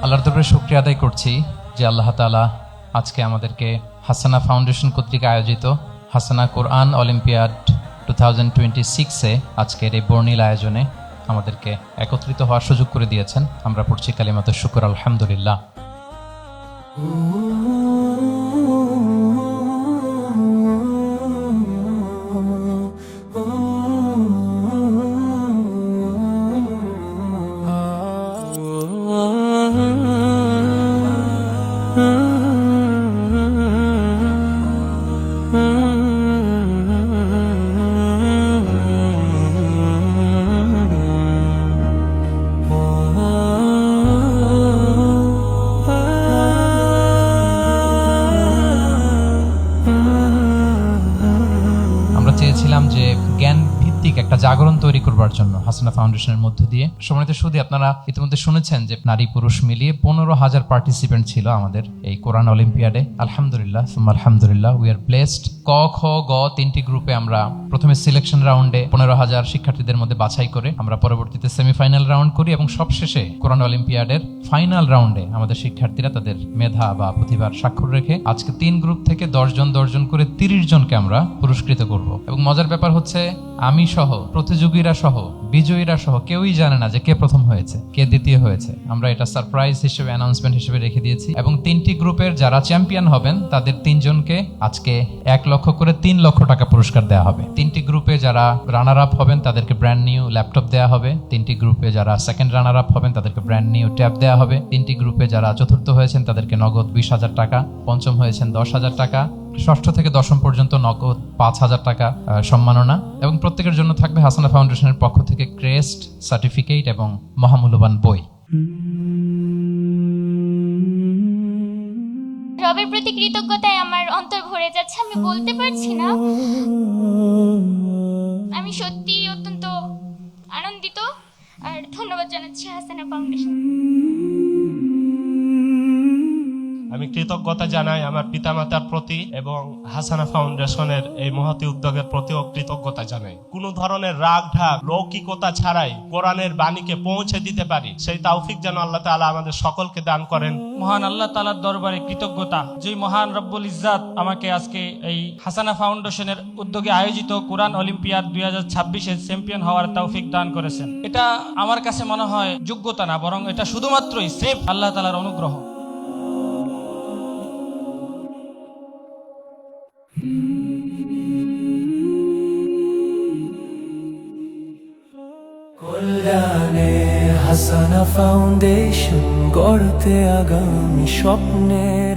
আল্লাহর দরবারে শুকরিয়া আদায় করছি যে আল্লাহ তাআলা আজকে আমাদেরকে হাসানা ফাউন্ডেশন কর্তৃক আয়োজিত হাসানা কোরআন অলিম্পিয়াড 2026-এ আজকের এই বর্ণিল আয়োজনে আমাদেরকে একত্রিত হওয়ার সুযোগ করে দিয়েছেন। আমরা পড়ছি কালিমাতুশ শুকর, আলহামদুলিল্লাহ। চেয়েছিলাম যে জ্ঞান ভিত্তিক একটা জাগরণ তৈরি করবার জন্য হাসানা ফাউন্ডেশনের মধ্য দিয়ে। সম্মানিত সুধী, আপনারা ইতিমধ্যে শুনেছেন যে নারী পুরুষ মিলিয়ে 15,000 পার্টিসিপেন্ট ছিল আমাদের এই কোরআন অলিম্পিয়াডে। আলহামদুলিল্লাহ, আলহামদুলিল্লাহ, উই আর ব্লেসড। ক, খ, গ তিনটি গ্রুপে আমরা প্রথমে সিলেকশন রাউন্ডে 15,000 শিক্ষার্থীদের মধ্যে বাছাই করে আমরা পরবর্তীতে সেমিফাইনাল রাউন্ড করি এবং সবশেষে কোরআন অলিম্পিয়াডের ফাইনাল রাউন্ডে আমাদের শিক্ষার্থীরা তাদের মেধা বা প্রতিভার স্বাক্ষর রেখে আজকে 3 গ্রুপ থেকে 10 জন করে 30 জনকে আমরা পুরস্কৃত করব। এবং মজার ব্যাপার হচ্ছে, আমি সহ প্রতিযোগীরা সহ বিজয়ীরা সহ কেউই জানে না যে কে প্রথম হয়েছে, কে দ্বিতীয় হয়েছে। আমরা এটা সারপ্রাইজ হিসেবে, অ্যানাউন্সমেন্ট হিসেবে রেখে দিয়েছি। এবং 3টি গ্রুপের যারা চ্যাম্পিয়ন হবেন তাদের 3 জনকে আজকে 1 লক্ষ করে 3 লক্ষ টাকা পুরস্কার দেওয়া হবে। 3টি গ্রুপে যারা রানার আপ হবেন তাদেরকে ব্র্যান্ড নিউ ল্যাপটপ দেওয়া হবে। 3টি গ্রুপে যারা সেকেন্ড রানার আপ হবেন তাদেরকে ব্র্যান্ড নিউ ট্যাব দেওয়া হবে। 3টি গ্রুপে যারা চতুর্থ হয়েছেন তাদেরকে নগদ 20,000 টাকা, পঞ্চম হয়েছেন 10,000 টাকা, ষষ্ঠ থেকে দশম পর্যন্ত নগদ 5,000 টাকা সম্মাননা। এবং প্রত্যেকের জন্য থাকবে হাসানা ফাউন্ডেশনের পক্ষ থেকে ক্রেস্ট, সার্টিফিকেট এবং মহামূল্যবান বই। রবের প্রতি কৃতজ্ঞতায় আমার অন্তর ভরে যাচ্ছে, আমি বলতে পারছি না। আমি সত্যি অত্যন্ত আনন্দিত আর ধন্যবাদ জানাচ্ছি হাসানা ফাউন্ডেশন। আমি কৃতজ্ঞতা জানাই আমার পিতামাতার প্রতি এবং হাসানা ফাউন্ডেশনের এই মহতি উদ্যোগের প্রতিও কৃতজ্ঞতা জানাই। কোনো ধরনের রাগ ঢাক লৌকিকতা ছাড়াই কোরআনের বাণীকে পৌঁছে দিতে পারি, সেই তৌফিক যেন আল্লাহ তাআলা আমাদের সকলকে দান করেন। মহান আল্লাহ তাআলার দরবারে কৃতজ্ঞতা যে মহান রব্বুল ইজ্জাত আমাকে আজকে এই হাসানা ফাউন্ডেশনের উদ্যোগে আয়োজিত কোরআন অলিম্পিয়াড 2026-এর চ্যাম্পিয়ন হওয়ার তৌফিক দান করেছেন। এটা আমার কাছে মনে হয় যোগ্যতা না, বরং এটা শুধুমাত্রই স্রেফ আল্লাহ তাআলার অনুগ্রহ। কল্যাণে হাসানা ফাউন্ডেশন গড়তে আগামী স্বপ্নের